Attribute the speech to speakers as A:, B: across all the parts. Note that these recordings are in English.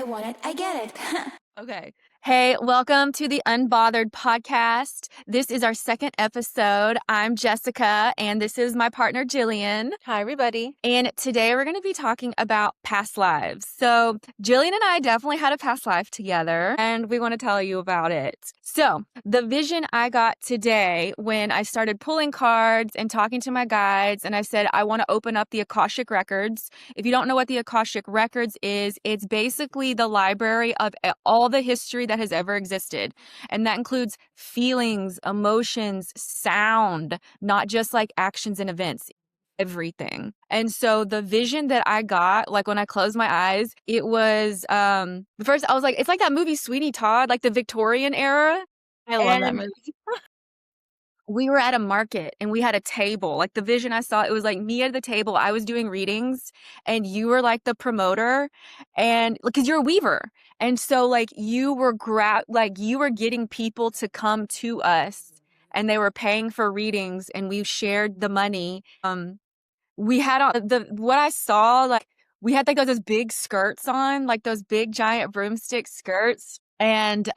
A: want it, I get it.
B: Okay. Hey, welcome to the Unbothered Podcast. This is our second episode. I'm Jessica, and this is my partner, Jillian.
C: Hi, everybody.
B: And today we're going to be talking about past lives. So Jillian and I definitely had a past life together, and we want to tell you about it. So the vision I got today when I started pulling cards and talking to my guides, and I said, I want to open up the Akashic Records. If you don't know what the Akashic Records is, it's basically the library of all the history that has ever existed. And that includes feelings, emotions, sound, not just like actions and events. Everything. And so the vision that I got, like when I closed my eyes, it was first I was like, it's like that movie Sweeney Todd, like the Victorian era.
C: I love that movie.
B: We were at a market and we had a table. Like the vision I saw, it was like me at the table. I was doing readings and you were like the promoter, and because you're a weaver. And so like you were you were getting people to come to us and they were paying for readings and we shared the money. We had what I saw, like we had like those big skirts on, like those big giant broomstick skirts. And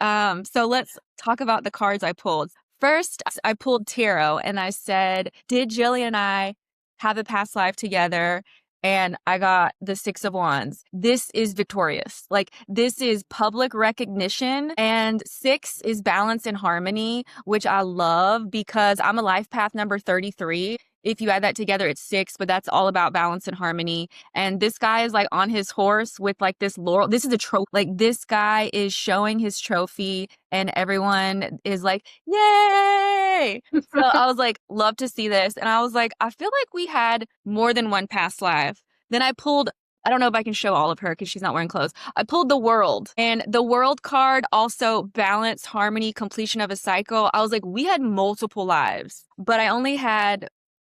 B: so let's talk about the cards I pulled. First, I pulled tarot and I said, did Jillian and I have a past life together? And I got the Six of Wands. This is victorious. Like this is public recognition. And 6 is balance and harmony, which I love because I'm a life path number 33. If you add that together, it's 6, but that's all about balance and harmony. And this guy is like on his horse with like this laurel. This is a trophy. Like this guy is showing his trophy and everyone is like, yay. So I was like, love to see this. And I was like, I feel like we had more than one past life. Then I pulled, I don't know if I can show all of her because she's not wearing clothes. I pulled the World, and the World card also balance, harmony, completion of a cycle. I was like, we had multiple lives, but I only had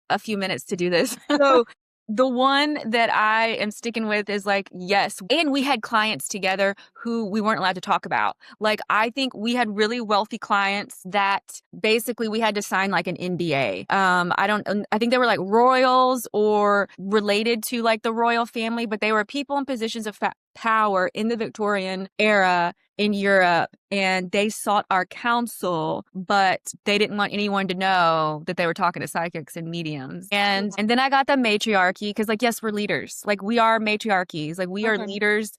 B: a few minutes to do this. So the one that I am sticking with is like, yes. And we had clients together who we weren't allowed to talk about. Like, I think we had really wealthy clients that basically we had to sign like an NDA. I think they were like royals or related to like the royal family, but they were people in positions of power in the Victorian era in Europe, and they sought our counsel, but they didn't want anyone to know that they were talking to psychics and mediums. And then I got the matriarchy because like, yes, we're leaders. Like we are matriarchies. Like we are leaders.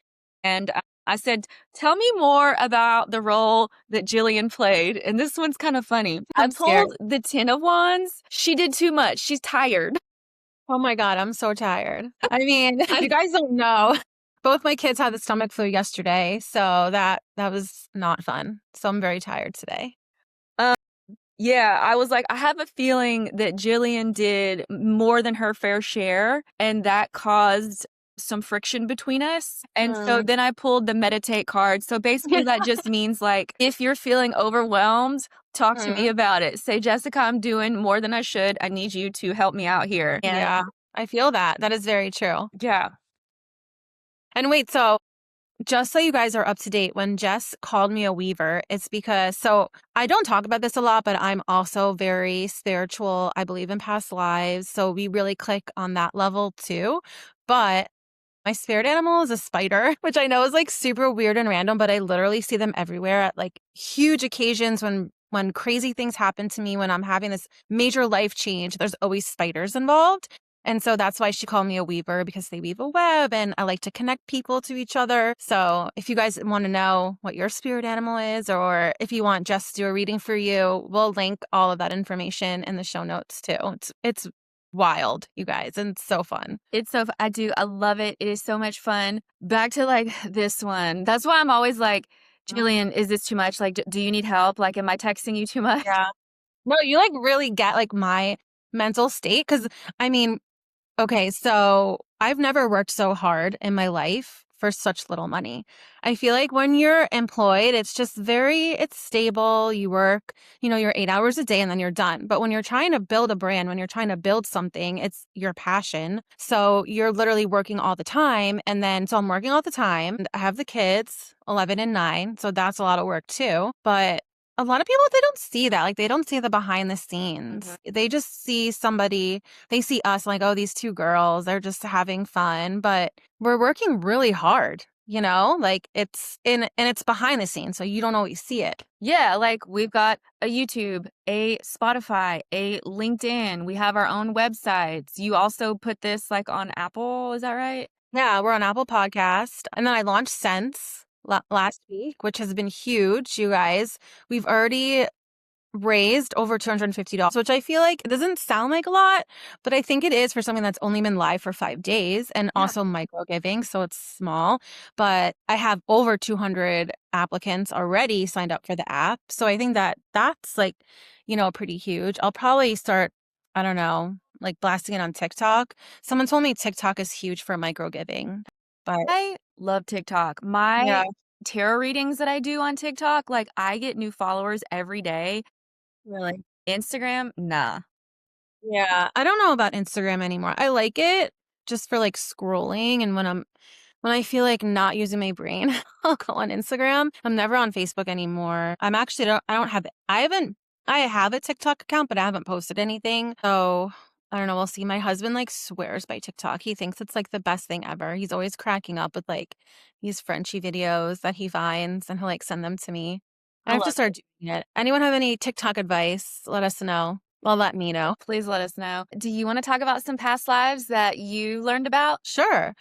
B: And I said, tell me more about the role that Jillian played. And this one's kind of funny. I pulled the 10 of Wands. She did too much. She's tired.
C: Oh my God, I'm so tired. I mean, you guys don't know. Both my kids had the stomach flu yesterday, so that was not fun. So I'm very tired today.
B: Yeah, I was like, I have a feeling that Jillian did more than her fair share, and that caused some friction between us. And so then I pulled the meditate card. So basically that just means like, if you're feeling overwhelmed, talk to me about it. Say, Jessica, I'm doing more than I should. I need you to help me out here. And
C: yeah, I feel that. That is very true.
B: Yeah.
C: And wait, so just so you guys are up to date, when Jess called me a weaver, it's because, so I don't talk about this a lot, but I'm also very spiritual. I believe in past lives. So we really click on that level too. But my spirit animal is a spider, which I know is like super weird and random, but I literally see them everywhere at like huge occasions when crazy things happen to me, when I'm having this major life change, there's always spiders involved. And so that's why she called me a weaver, because they weave a web and I like to connect people to each other. So if you guys want to know what your spirit animal is, or if you want Jess to do a reading for you, we'll link all of that information in the show notes too. It's wild, you guys, and it's so fun.
B: I love it. It is so much fun. Back to like this one. That's why I'm always like, Jillian, is this too much? Like, do you need help? Like, am I texting you too much?
C: Yeah. No, you like really get like my mental state. Cause I mean, okay, so I've never worked so hard in my life for such little money. I feel like when you're employed, it's stable. You work, your 8 hours a day and then you're done. But when you're trying to build a brand, when you're trying to build something, it's your passion. So you're literally working all the time. So I'm working all the time. I have the kids, 11 and 9. So that's a lot of work too. But a lot of people, they don't see that. Like, they don't see the behind the scenes. Mm-hmm. They just see they see us like, oh, these two girls, they're just having fun. But we're working really hard. like it's in, and it's behind the scenes, so you don't always see it.
B: Yeah, like we've got a YouTube, a Spotify, a LinkedIn. We have our own websites. You also put this like on Apple, is that right?
C: Yeah, we're on Apple Podcast. And then I launched Sense last week, which has been huge, you guys. We've already raised over $250, which I feel like it doesn't sound like a lot, but I think it is for something that's only been live for 5 days and
B: Yeah.
C: also micro giving. So it's small, but I have over 200 applicants already signed up for the app. So I think that that's like, pretty huge. I'll probably start, I don't know, like blasting it on TikTok. Someone told me TikTok is huge for micro giving, but
B: I love TikTok.
C: yeah,
B: My tarot readings that I do on TikTok, like I get new followers every day.
C: really.
B: Instagram, nah.
C: Yeah, I don't know about Instagram anymore. I like it just for like scrolling, and when I feel like not using my brain, I'll go on Instagram. I'm never on Facebook anymore. I don't have I have a TikTok account, but I haven't posted anything. So I don't know. We'll see. My husband like swears by TikTok. He thinks it's like the best thing ever. He's always cracking up with like these Frenchy videos that he finds, and he'll like send them to me. I
B: I
C: have to
B: love
C: start doing it. Anyone have any TikTok advice? Let us know. Well, let me know.
B: Please let us know. Do you want to talk about some past lives that you learned about?
C: Sure.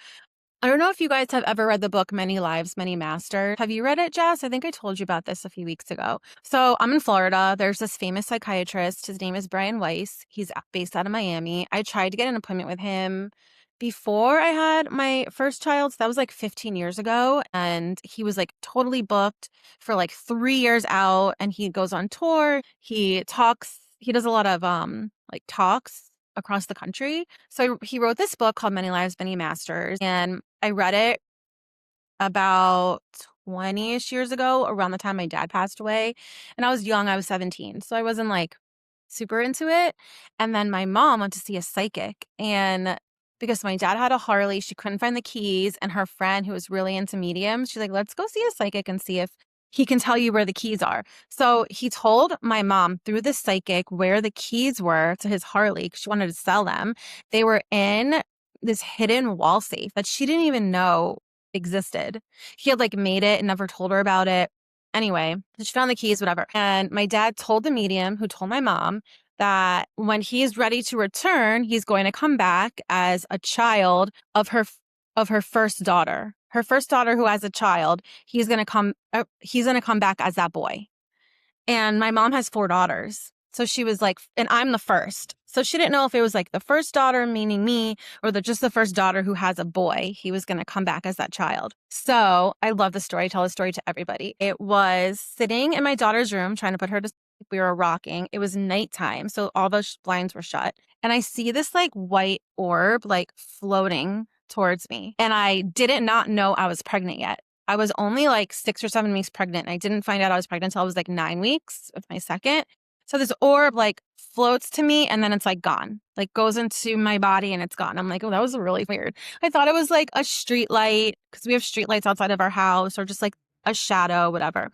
C: I don't know if you guys have ever read the book Many Lives, Many Masters. Have you read it, Jess? I think I told you about this a few weeks ago. So I'm in Florida. There's this famous psychiatrist. His name is Brian Weiss. He's based out of Miami. I tried to get an appointment with him before I had my first child. So that was like 15 years ago. And he was like totally booked for like 3 years out. And he goes on tour. He talks, he does a lot of like talks across the country. So he wrote this book called Many Lives, Many Masters. And I read it about 20-ish years ago, around the time my dad passed away. And I was young, I was 17. So I wasn't like super into it. And then my mom went to see a psychic. And because my dad had a Harley, she couldn't find the keys. And her friend who was really into mediums, she's like, let's go see a psychic and see if he can tell you where the keys are. So he told my mom through the psychic where the keys were to his Harley because she wanted to sell them. They were in this hidden wall safe that she didn't even know existed. He had like made it and never told her about it. Anyway, she found the keys, whatever. And my dad told the medium who told my mom that when he's ready to return, he's going to come back as a child of her first daughter. Her first daughter who has a child, he's going to come back as that boy. And my mom has 4 daughters. So she was like, and I'm the first. So she didn't know if it was like the first daughter, meaning me, or just the first daughter who has a boy. He was going to come back as that child. So I love the story. I tell the story to everybody. It was sitting in my daughter's room, trying to put her to sleep. We were rocking. It was nighttime. So all the blinds were shut. And I see this like white orb, like floating towards me. And I didn't not know I was pregnant yet. I was only like 6 or 7 weeks pregnant. And I didn't find out I was pregnant until I was like 9 weeks with my second. So this orb like floats to me and then it's like gone, like goes into my body and it's gone. I'm like, oh, that was really weird. I thought it was like a street light because we have street lights outside of our house, or just like a shadow, whatever.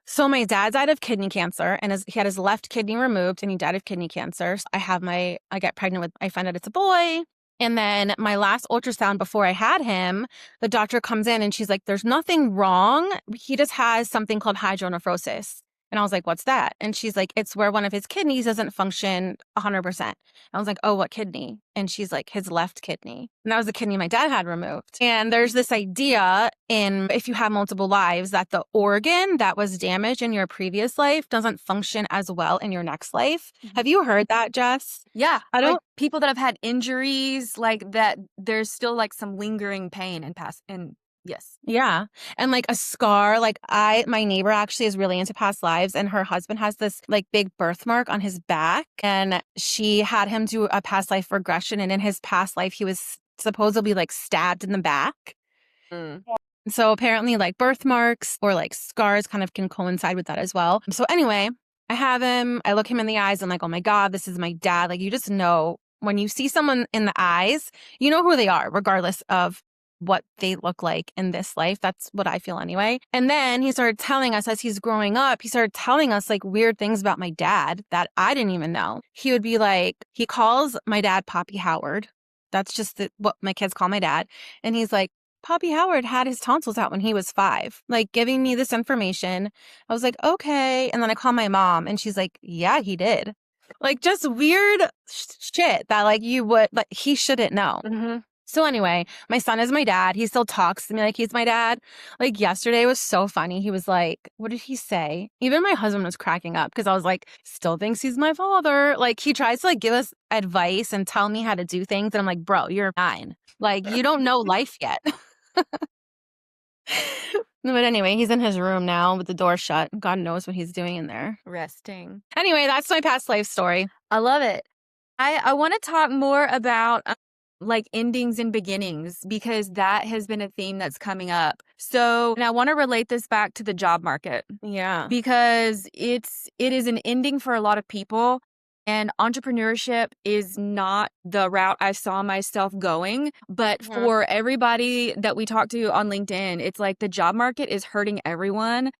C: So my dad died of kidney cancer, and he had his left kidney removed and he died of kidney cancer. So I get pregnant with, I find out it's a boy. And then my last ultrasound before I had him, the doctor comes in and she's like, there's nothing wrong. He just has something called hydronephrosis. And I was like, what's that? And she's like, it's where one of his kidneys doesn't function 100%. I was like, oh, what kidney? And she's like, his left kidney. And that was the kidney my dad had removed. And there's this idea in, if you have multiple lives, that the organ that was damaged in your previous life doesn't function as well in your next life.
B: Mhm.
C: Have you heard that, Jess?
B: Yeah.
C: I don't.
B: Like people that have had injuries like that, there's still like some lingering pain and yes.
C: Yeah. And like a scar, my neighbor actually is really into past lives, and her husband has this like big birthmark on his back, and she had him do a past life regression. And in his past life, he was supposedly like stabbed in the back.
B: Mm.
C: So apparently like birthmarks or like scars kind of can coincide with that as well. So anyway, I have him, I look him in the eyes. I'm like, oh my God, this is my dad. Like, you just know when you see someone in the eyes, you know who they are, regardless of what they look like in this life. That's what I feel anyway. And then he started telling us, as he's growing up, he started telling us like weird things about my dad that I didn't even know. He would be like, he calls my dad Poppy Howard. That's just what my kids call my dad. And he's like, Poppy Howard had his tonsils out when he was 5, like giving me this information. I was like, okay. And then I called my mom and she's like, yeah, he did. Like just weird shit that like you would, like he shouldn't know.
B: Mm-hmm.
C: So anyway, my son is my dad. He still talks to me like he's my dad. Like yesterday was so funny. He was like, what did he say? Even my husband was cracking up because I was like, still thinks he's my father. Like he tries to like give us advice and tell me how to do things. And I'm like, bro, you're 9. Like you don't know life yet. But anyway, he's in his room now with the door shut. God knows what he's doing in there.
B: Resting.
C: Anyway, that's my past life story.
B: I love it. I want to talk more about like endings and beginnings, because that has been a theme that's coming up. So, and I want to relate this back to the job market.
C: Yeah.
B: Because it is an ending for a lot of people, and entrepreneurship is not the route I saw myself going. But for everybody that we talk to on LinkedIn, it's like the job market is hurting everyone.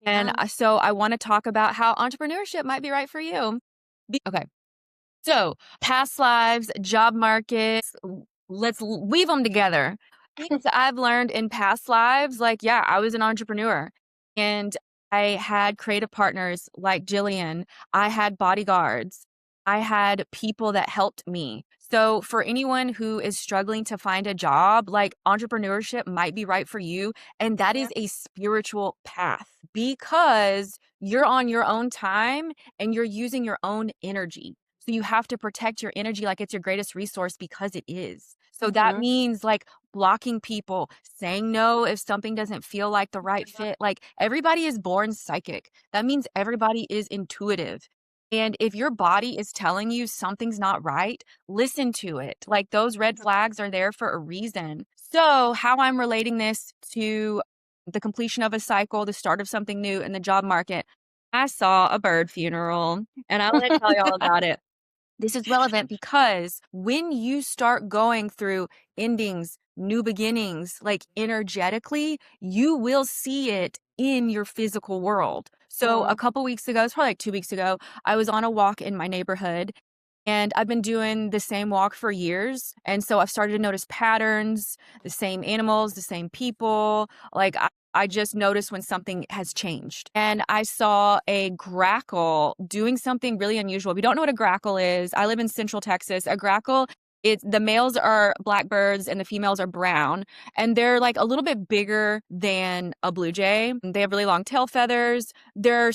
B: And so I want to talk about how entrepreneurship might be right for you. Okay. So, past lives, job markets, let's weave them together. Things I've learned in past lives, like, yeah, I was an entrepreneur and I had creative partners like Jillian. I had bodyguards. I had people that helped me. So, for anyone who is struggling to find a job, like entrepreneurship might be right for you. And that is a spiritual path because you're on your own time and you're using your own energy. So you have to protect your energy like it's your greatest resource, because it is. So that means like blocking people, saying no if something doesn't feel like the right fit. Like everybody is born psychic. That means everybody is intuitive. And if your body is telling you something's not right, listen to it. Like those red flags are there for a reason. So how I'm relating this to the completion of a cycle, the start of something new in the job market, I saw a bird funeral and I want to tell y'all about it. This is relevant because when you start going through endings, new beginnings, like energetically, you will see it in your physical world. So a couple weeks ago, it's probably like 2 weeks ago, I was on a walk in my neighborhood and I've been doing the same walk for years. And so I've started to notice patterns, the same animals, the same people. Like I just noticed when something has changed. And I saw a grackle doing something really unusual. We don't know what a grackle is. I live in Central Texas. A grackle, the males are blackbirds and the females are brown. And they're like a little bit bigger than a blue jay. They have really long tail feathers. They're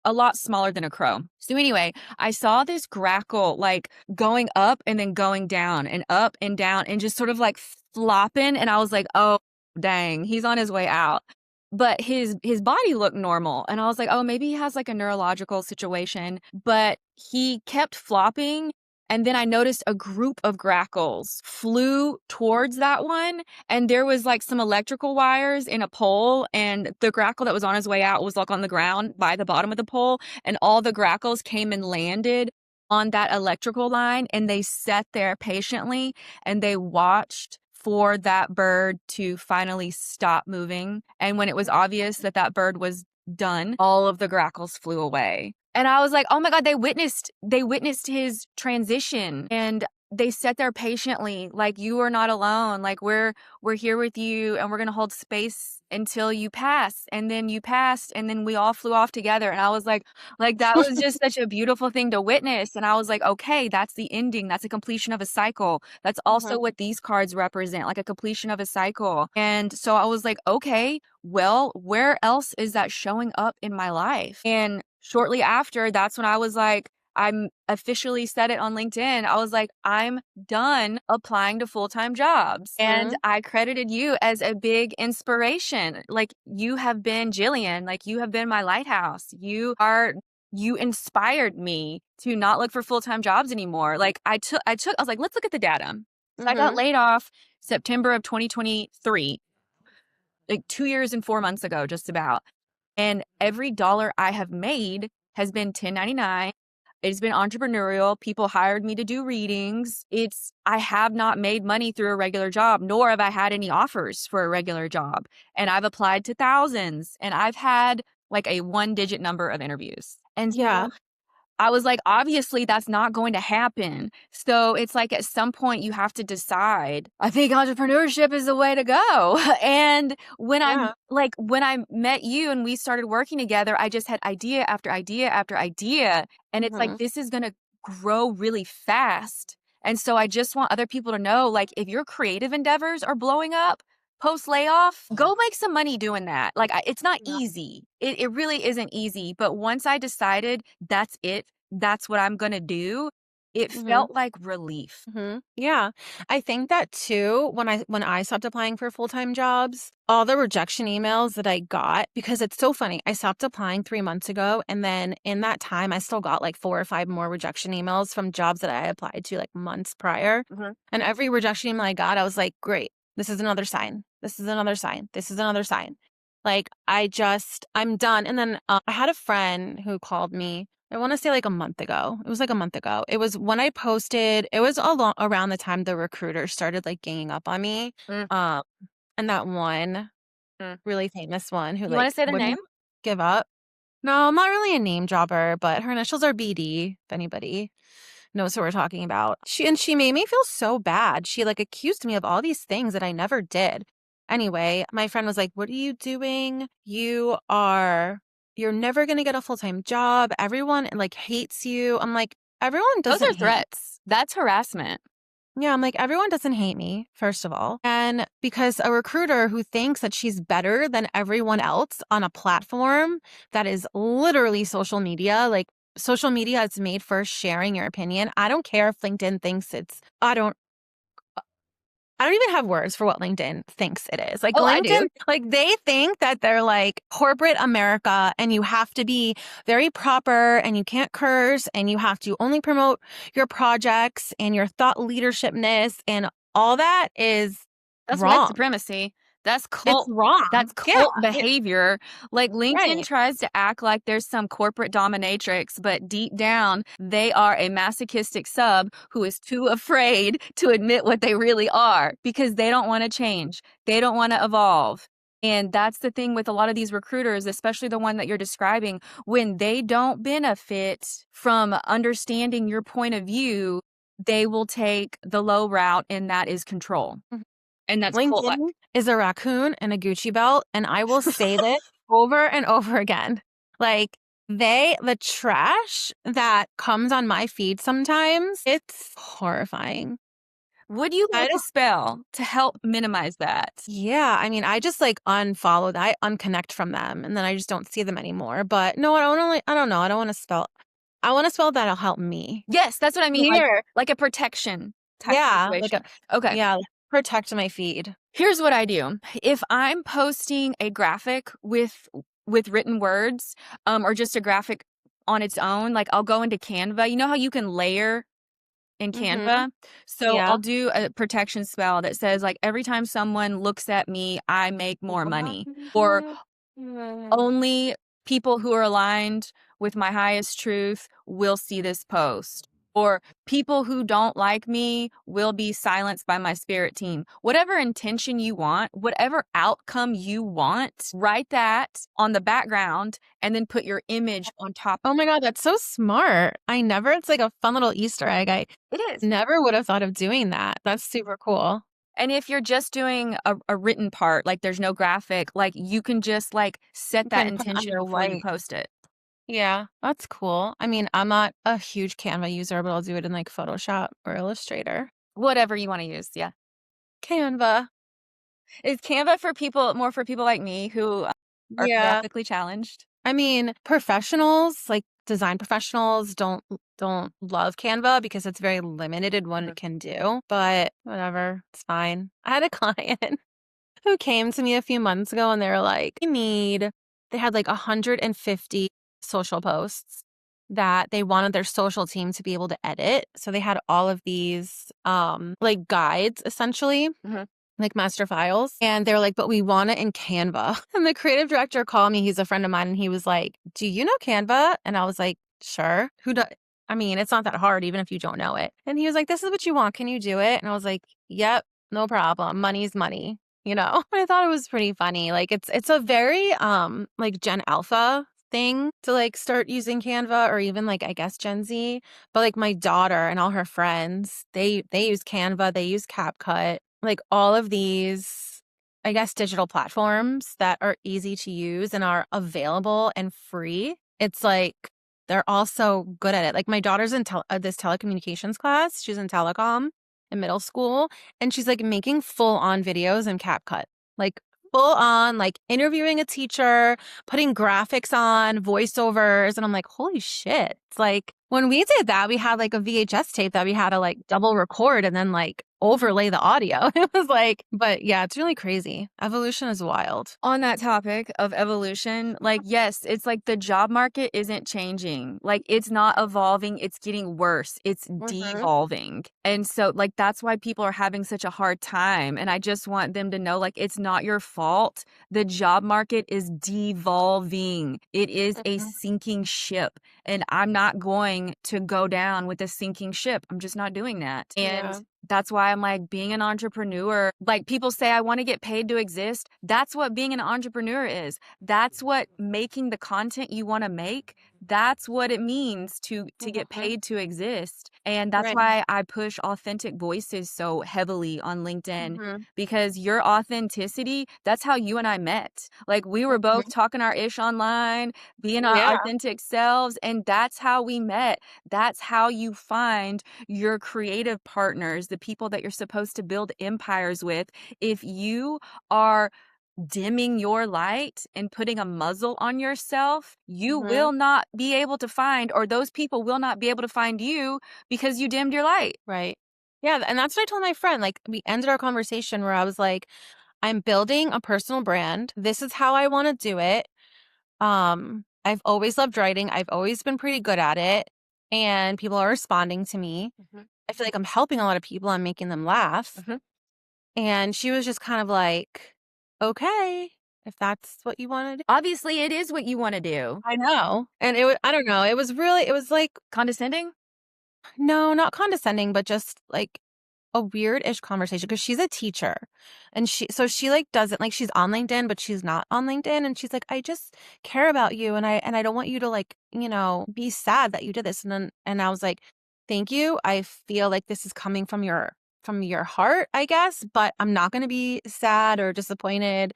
B: a lot smaller than a crow. So anyway, I saw this grackle like going up and then going down and up and down and just sort of like flopping. And I was like, oh, dang, he's on his way out. But his body looked normal. And I was like, oh, maybe he has like a neurological situation. But he kept flopping. And then I noticed a group of grackles flew towards that one. And there was like some electrical wires in a pole. And the grackle that was on his way out was like on the ground by the bottom of the pole. And all the grackles came and landed on that electrical line. And they sat there patiently and they watched for that bird to finally stop moving. And when it was obvious that that bird was done, all of the grackles flew away. And I was like, oh my God, they witnessed his transition and they sat there patiently. Like, you are not alone. Like we're here with you and we're going to hold space until you pass. And then you passed and then we all flew off together. And I was like that was just such a beautiful thing to witness. And I was like, okay, that's the ending. That's a completion of a cycle. That's also what these cards represent, like a completion of a cycle. And so I was like, okay, well, where else is that showing up in my life? And shortly after, that's when I was like, I'm officially said it on LinkedIn. I was like, I'm done applying to full-time jobs. And I credited you as a big inspiration. Like, you have been Jillian, like you have been my lighthouse. You inspired me to not look for full-time jobs anymore. Like I was like, let's look at the data. So I got laid off September of 2023, like 2 years and 4 months ago, just about. And every dollar I have made has been 1099. It's been entrepreneurial. People hired me to do readings. I have not made money through a regular job, nor have I had any offers for a regular job. And I've applied to thousands and I've had like a 1-digit number of interviews. And so I was like, obviously that's not going to happen. So it's like at some point you have to decide. I think entrepreneurship is the way to go. And when I met you and we started working together, I just had idea after idea after idea. And it's like, this is going to grow really fast. And so I just want other people to know, like, if your creative endeavors are blowing up post layoff, go make some money doing that. Like, it's not easy. It really isn't easy. But once I decided that's it, that's what I'm going to do, it felt like relief.
C: Yeah. I think that too, when I stopped applying for full-time jobs, all the rejection emails that I got, because it's so funny. I stopped applying 3 months ago. And then in that time, I still got like 4 or 5 more rejection emails from jobs that I applied to like months prior. And every rejection email I got, I was like, great, this is another sign. This is another sign. This is another sign. Like, I'm done. And then I had a friend who called me, I want to say like a month ago. It was like a month ago. It was when I posted, it was around the time the recruiters started like ganging up on me. And that one really famous one who
B: You want
C: like
B: to say the
C: wouldn't
B: name?
C: give up. No, I'm not really a name dropper, but her initials are BD, if anybody knows who we're talking about. She made me feel so bad. She like accused me of all these things that I never did. Anyway, my friend was like, "What are you doing? You're never going to get a full-time job. Everyone like hates you." I'm like, "Everyone doesn't
B: Those are threats. That's harassment.
C: Yeah, I'm like, everyone doesn't hate me, first of all. And because a recruiter who thinks that she's better than everyone else on a platform that is literally social media, like social media is made for sharing your opinion. I don't care if LinkedIn thinks I don't even have words for what LinkedIn thinks it is. Like
B: Oh, I do.
C: LinkedIn, like they think that they're like corporate America and you have to be very proper and you can't curse and you have to only promote your projects and your thought leadershipness, and all that is
B: That's white
C: wrong.
B: supremacy. That's
C: It's
B: cult.
C: wrong.
B: That's cult behavior. Like LinkedIn
C: Right.
B: tries to act like there's some corporate dominatrix, but deep down, they are a masochistic sub who is too afraid to admit what they really are because they don't want to change. They don't want to evolve. And that's the thing with a lot of these recruiters, especially the one that you're describing, when they don't benefit from understanding your point of view, they will take the low route, and that is control. And that's cult-like.
C: LinkedIn is a raccoon and a Gucci belt, and I will say this over and over again. Like the trash that comes on my feed sometimes, it's horrifying.
B: Would you like a spell to help minimize that?
C: Yeah, I mean, I just like unfollow that, I unconnect from them, and then I just don't see them anymore. But no, I don't know. I don't want to spell. I want to spell that'll help me.
B: Yes, that's what I mean. Like a protection type situation. Okay.
C: Yeah, protect my feed.
B: Here's what I do. If I'm posting a graphic with written words, or just a graphic on its own, like I'll go into Canva. You know how you can layer in Canva? So I'll do a protection spell that says like every time someone looks at me, I make more money. Or only people who are aligned with my highest truth will see this post. Or people who don't like me will be silenced by my spirit team. Whatever intention you want, whatever outcome you want, write that on the background and then put your image on top.
C: Oh my God, that's so smart. It's like a fun little Easter egg.
B: It is.
C: Never would have thought of doing that. That's super cool.
B: And if you're just doing a written part, like there's no graphic, like you can just like set that intention before you post it.
C: Yeah, that's cool. I mean, I'm not a huge Canva user, but I'll do it in like Photoshop or Illustrator.
B: Whatever you want to use, yeah.
C: Canva.
B: Is Canva more for people like me who are graphically challenged?
C: I mean, professionals, like design professionals don't love Canva because it's very limited in what it can do, but whatever, it's fine. I had a client who came to me a few months ago and they were like, they had like 150 social posts that they wanted their social team to be able to edit. So they had all of these like guides essentially, like master files. And they're like, but we want it in Canva. And the creative director called me. He's a friend of mine. And he was like, do you know Canva? And I was like, sure. I mean, it's not that hard, even if you don't know it. And he was like, this is what you want. Can you do it? And I was like, yep, no problem. Money's money. You know, I thought it was pretty funny. Like it's a very like Gen Alpha thing to like start using Canva, or even like I guess Gen Z. But like my daughter and all her friends, they use Canva, they use CapCut, like all of these, I guess, digital platforms that are easy to use and are available and free. It's like they're all so good at it. Like my daughter's in this telecommunications class. She's in telecom in middle school, and she's like making full on videos in CapCut, like full on, like interviewing a teacher, putting graphics on, voiceovers. And I'm like, holy shit. It's like when we did that, we had like a VHS tape that we had to like double record and then like overlay the audio. It was like, but yeah, it's really crazy. Evolution is wild.
B: On that topic of evolution, like, yes, it's like the job market isn't changing. Like, it's not evolving. It's getting worse. It's devolving. And so, like, that's why people are having such a hard time. And I just want them to know, like, it's not your fault. The job market is devolving. It is a sinking ship. And I'm not going to go down with a sinking ship. I'm just not doing that. And that's why I'm like, being an entrepreneur, like people say, I want to get paid to exist. That's what being an entrepreneur is. That's what making the content you want to make. That's what it means to get paid to exist. And that's why I push authentic voices so heavily on LinkedIn, because your authenticity, that's how you and I met. Like we were both talking our ish online, being our authentic selves. And that's how we met. That's how you find your creative partners, the people that you're supposed to build empires with. If you are dimming your light and putting a muzzle on yourself, you will not be able to find, or those people will not be able to find you because you dimmed your light.
C: Right. Yeah. And that's what I told my friend. Like we ended our conversation where I was like, I'm building a personal brand. This is how I want to do it. I've always loved writing. I've always been pretty good at it. And people are responding to me. I feel like I'm helping a lot of people. I'm making them laugh. And she was just kind of like, okay, if that's what you want to do.
B: Obviously, it is what you want to do.
C: I know. And it was, I don't know. It was like
B: condescending.
C: No, not condescending, but just like a weird-ish conversation, because she's a teacher and she like doesn't like, she's on LinkedIn, but she's not on LinkedIn. And she's like, I just care about you. And I don't want you to like, be sad that you did this. And I was like, thank you. I feel like this is coming from your heart, I guess, but I'm not going to be sad or disappointed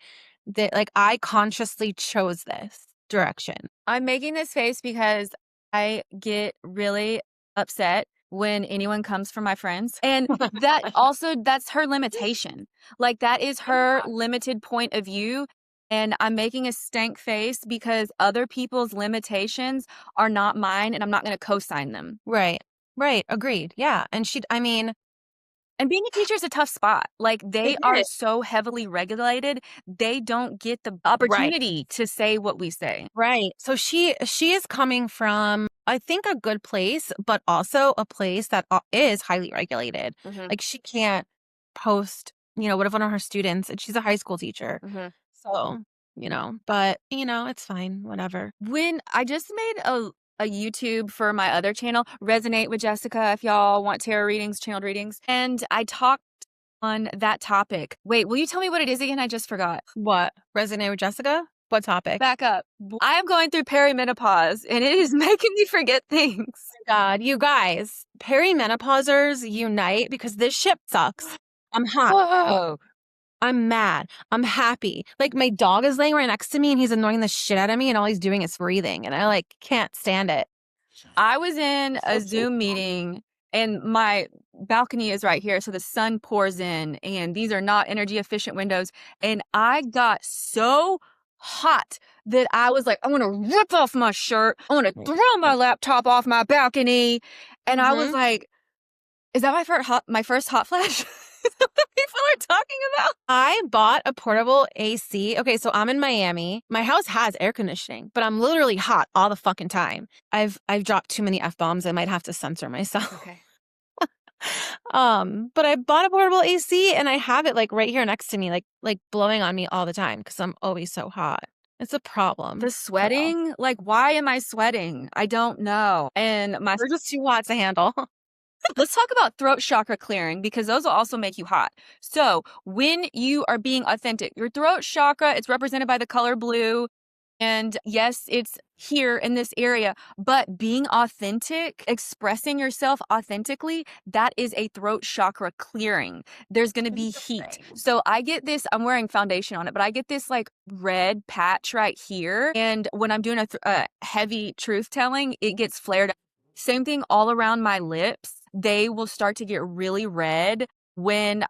C: that like I consciously chose this direction.
B: I'm making this face because I get really upset when anyone comes from my friends. And that's her limitation. Like that is her limited point of view. And I'm making a stank face because other people's limitations are not mine, and I'm not going to co-sign them.
C: Right. Agreed. Yeah. And
B: and being a teacher is a tough spot. Like they are so heavily regulated. They don't get the opportunity to say what we say.
C: Right. So she is coming from, I think, a good place, but also a place that is highly regulated. Like she can't post, what if one of her students, and she's a high school teacher. So, but it's fine. Whatever.
B: When I just made a YouTube for my other channel, Resonate with Jessica, if y'all want tarot readings, channeled readings. And I talked on that topic. Wait, will you tell me what it is again? I just forgot.
C: What? Resonate with Jessica? What topic?
B: Back up. I am going through perimenopause and it is making me forget things.
C: God, you guys, perimenopausers unite, because this ship sucks. I'm hot.
B: Whoa.
C: I'm mad. I'm happy. Like my dog is laying right next to me and he's annoying the shit out of me, and all he's doing is breathing, and I like can't stand it.
B: I was in a Zoom meeting and my balcony is right here. So the sun pours in and these are not energy efficient windows. And I got so hot that I was like, I want to rip off my shirt. I want to throw my laptop off my balcony. And I was like, is that my first hot flash? Is that what people are talking about?
C: I bought a portable AC. Okay, so I'm in Miami. My house has air conditioning, but I'm literally hot all the fucking time. I've dropped too many F-bombs. I might have to censor myself.
B: Okay.
C: But I bought a portable AC and I have it like right here next to me, like blowing on me all the time because I'm always so hot. It's a problem.
B: The sweating? Like, why am I sweating? I don't know. And
C: we're just too hot to handle.
B: Let's talk about throat chakra clearing, because those will also make you hot. So when you are being authentic, your throat chakra, it's represented by the color blue. And yes, it's here in this area, but being authentic, expressing yourself authentically, that is a throat chakra clearing. There's going to be heat. So I get this, I'm wearing foundation on it, but I get this like red patch right here. And when I'm doing a heavy truth telling, it gets flared up. Same thing all around my lips. They will start to get really red when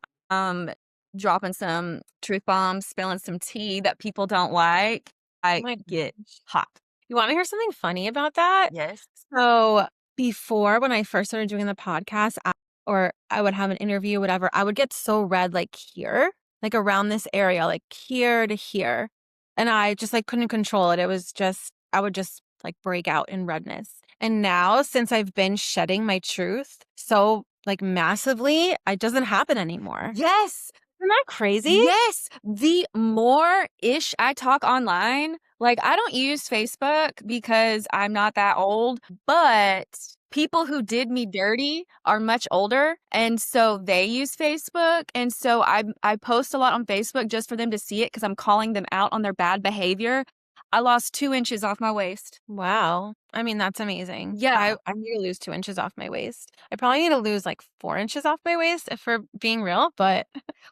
B: dropping some truth bombs, spilling some tea that people don't like.
C: Oh
B: I
C: my
B: get
C: gosh.
B: hot.
C: You want to hear something funny about that?
B: Yes.
C: So before, when I first started doing the podcast, or I would have an interview, whatever, I would get so red, like here, like around this area, like here to here. And I just like couldn't control it. It was just, I would just like break out in redness. And now, since I've been shedding my truth so like massively, it doesn't happen anymore.
B: Yes.
C: Isn't that crazy?
B: Yes. The more ish I talk online, like I don't use Facebook because I'm not that old, but people who did me dirty are much older. And so they use Facebook. And so I post a lot on Facebook just for them to see it because I'm calling them out on their bad behavior. I lost 2 inches off my waist.
C: Wow. I mean, that's amazing.
B: Yeah.
C: I need to lose 2 inches off my waist. I probably need to lose like 4 inches off my waist if we're being real, but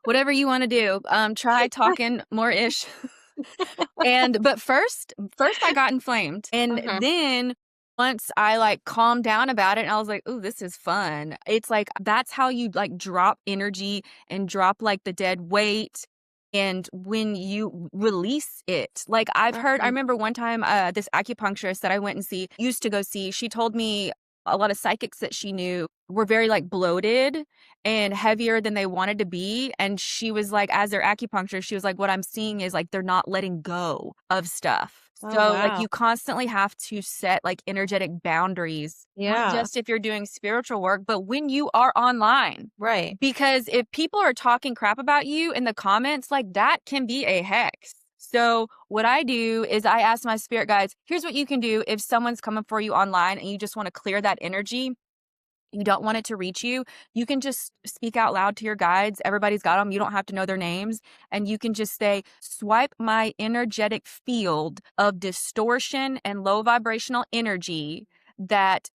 B: Whatever you want to do. Try talking more ish. But first I got inflamed. And
C: Mhm.
B: then once I like calmed down about it and I was like, "Ooh, this is fun." It's like that's how you like drop energy and drop like the dead weight. And when you release it, like I've heard, I
C: Mhm.
B: remember one time this acupuncturist that I went and used to go see, she told me a lot of psychics that she knew were very like bloated and heavier than they wanted to be. And she was like, as their acupuncturist, she was like, what I'm seeing is like they're not letting go of stuff.
C: Oh,
B: So like
C: wow.
B: you constantly have to set like energetic boundaries, not
C: Yeah.
B: just if you're doing spiritual work, but when you are online.
C: Right.
B: Because if people are talking crap about you in the comments, like that can be a hex. So what I do is I ask my spirit guides, here's what you can do if someone's coming for you online and you just want to clear that energy. You don't want it to reach you. You can just speak out loud to your guides. Everybody's got them. You don't have to know their names. And you can just say, swipe my energetic field of distortion and low vibrational energy that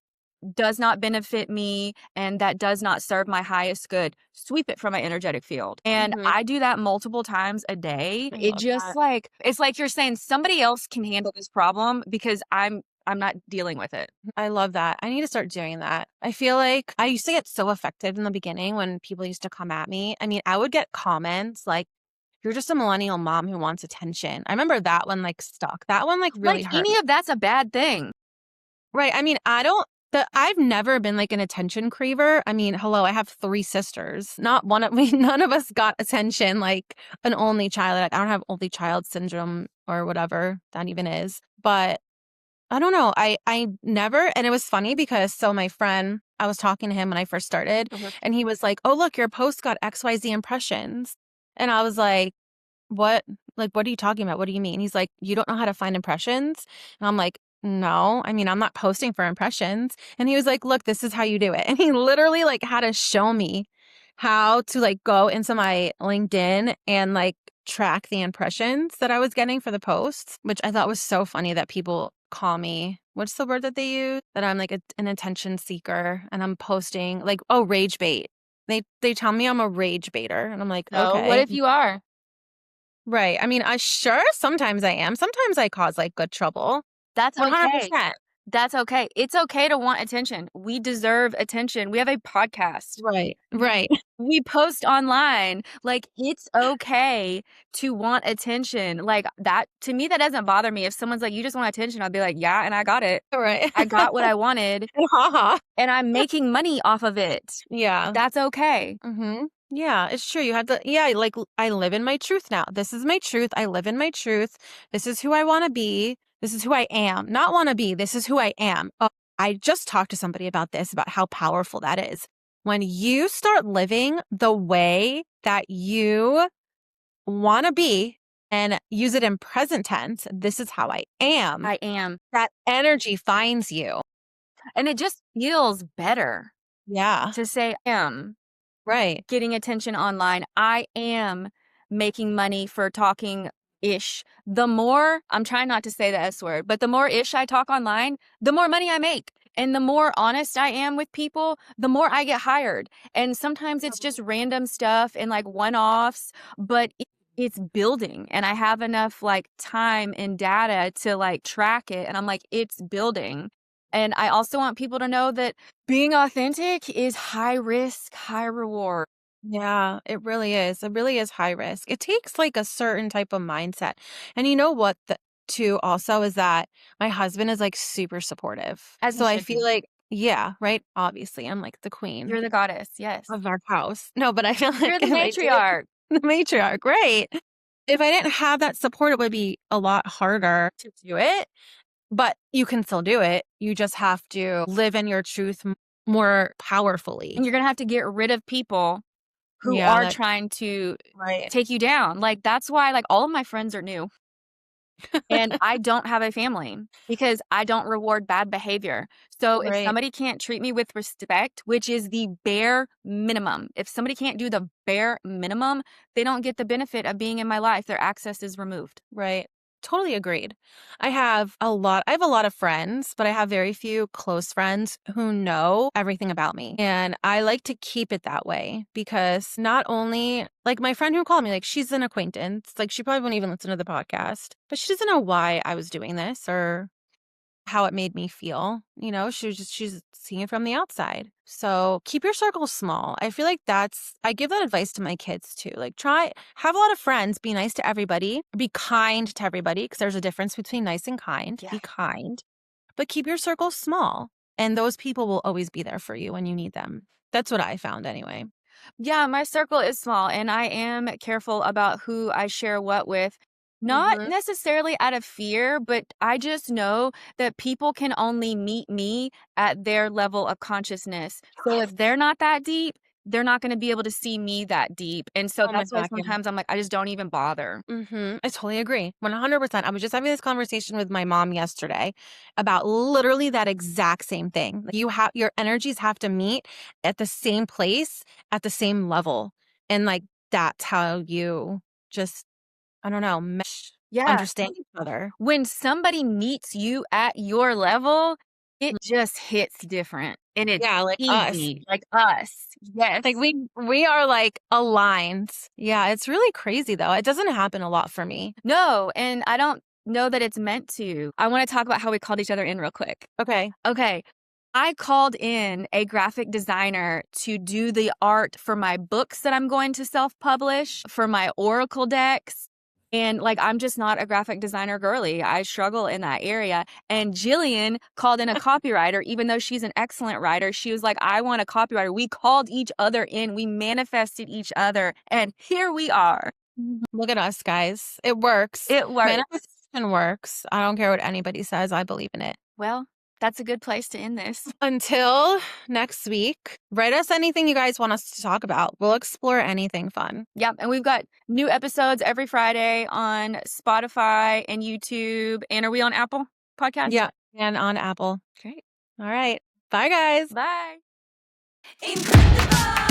B: does not benefit me and that does not serve my highest good. Sweep it from my energetic field. And
C: Mhm.
B: I do that multiple times a day.
C: I
B: It
C: love
B: just
C: that.
B: like it's like you're saying somebody else can handle this problem because I'm not dealing with it.
C: I love that. I need to start doing that. I feel like I used to get so affected in the beginning when people used to come at me. I mean, I would get comments like, you're just a millennial mom who wants attention. I remember that one like stuck. That one like really
B: Like
C: hurt me.
B: any of that's a bad thing.
C: Right. I mean, I've never been like an attention craver. I mean, hello, I have 3 sisters. Not one of me, none of us got attention like an only child. Like, I don't have only child syndrome or whatever that even is. But I don't know. I never, and it was funny because so my friend, I was talking to him when I first started, and he was like, "Oh, look, your post got XYZ impressions." And I was like, "What? Like, what are you talking about? What do you mean?" He's like, "You don't know how to find impressions?" And I'm like, "No, I mean, I'm not posting for impressions." And he was like, "Look, this is how you do it." And he literally like had to show me how to like go into my LinkedIn and like track the impressions that I was getting for the posts, which I thought was so funny that people call me, what's the word that they use? That I'm like an attention seeker and I'm posting like, oh, rage bait. They tell me I'm a rage baiter and I'm like,
B: So what
C: okay.
B: if you are?
C: Right. I mean, I sure sometimes I am. Sometimes I cause like good trouble.
B: That's okay.
C: 100%.
B: That's okay. It's okay to want attention. We deserve attention. We have a podcast.
C: Right. Right.
B: We post online. Like, it's okay to want attention. Like, that to me, that doesn't bother me. If someone's like, you just want attention, I'll be like, yeah, and I got it.
C: Right.
B: I got what I wanted,
C: And haha.
B: and I'm making money off of it.
C: Yeah.
B: That's okay.
C: Mm-hmm. Yeah, it's true. You have to, yeah, like I live in my truth now. This is my truth. I live in my truth. This is who I want to be. This is who I am. Not want to be. This is who I am. Oh, I just talked to somebody about this, about how powerful that is. When you start living the way that you want to be and use it in present tense, this is how I am.
B: I am.
C: That energy finds you.
B: And it just feels better
C: Yeah.
B: to say, I am
C: Right.
B: getting attention online. I am making money for talking ish, the more, I'm trying not to say the S word, but the more ish I talk online, the more money I make. And the more honest I am with people, the more I get hired. And sometimes it's just random stuff and like one-offs, but it's building. And I have enough like time and data to like track it. And I'm like, it's building. And I also want people to know that being authentic is high risk, high reward.
C: Yeah, it really is. It really is high risk. It takes like a certain type of mindset. And you know what, too, also is that my husband is like super supportive.
B: As he
C: So I
B: should
C: feel
B: be.
C: like, yeah, right? Obviously, I'm like the queen
B: You're the goddess. Yes.
C: of our house. No, but I feel
B: You're
C: like
B: the
C: if I did,
B: matriarch.
C: the matriarch, right? If I didn't have that support, it would be a lot harder to do it. But you can still do it. You just have to live in your truth more powerfully.
B: And you're going to have to get rid of people who
C: Yeah,
B: are
C: that
B: trying to
C: right.
B: take you down. Like, that's why, like, all of my friends are new. And I don't have a family because I don't reward bad behavior. So if
C: Right.
B: somebody can't treat me with respect, which is the bare minimum, if somebody can't do the bare minimum, they don't get the benefit of being in my life. Their access is removed.
C: Right. Totally agreed. I have a lot of friends, but I have very few close friends who know everything about me. And I like to keep it that way because not only like my friend who called me, like she's an acquaintance, like she probably won't even listen to the podcast, but she doesn't know why I was doing this or how it made me feel. You know, she's seeing it from the outside. So keep your circle small. I feel like I give that advice to my kids too. Like have a lot of friends, be nice to everybody, be kind to everybody, because there's a difference between nice and kind.
B: Yeah.
C: Be kind, but keep your circle small. And those people will always be there for you when you need them. That's what I found anyway.
B: Yeah, my circle is small and I am careful about who I share what with. Not
C: Mm-hmm.
B: necessarily out of fear, but I just know that people can only meet me at their level of consciousness. So if they're not that deep, they're not going to be able to see me that deep. And so
C: Oh my
B: that's why
C: God. Yeah.
B: sometimes I'm like, I just don't even bother.
C: I totally agree. 100%. I was just having this conversation with my mom yesterday about literally that exact same thing. Like your energies have to meet at the same place, at the same level. And like that's how you just, I don't know,
B: Yeah.
C: understand each other.
B: When somebody meets you at your level, it just hits different and it's
C: Yeah, like us.
B: easy, like us. Yes.
C: Like we are like aligned. Yeah, it's really crazy though. It doesn't happen a lot for me.
B: No, and I don't know that it's meant to. I want to talk about how we called each other in real quick.
C: Okay.
B: Okay. I called in a graphic designer to do the art for my books that I'm going to self-publish, for my oracle decks. And like, I'm just not a graphic designer girly. I struggle in that area. And Jillian called in a copywriter, even though she's an excellent writer. She was like, I want a copywriter. We called each other in, we manifested each other. And here we are.
C: Look at us, guys. It works.
B: It works.
C: Manifestation works. I don't care what anybody says. I believe in it.
B: Well, that's a good place to end this.
C: Until next week, write us anything you guys want us to talk about. We'll explore anything fun.
B: Yep. And we've got new episodes every Friday on Spotify and YouTube. And are we on Apple Podcast?
C: Yeah. And on Apple.
B: Great.
C: All right. Bye, guys.
B: Bye.
A: Incredible.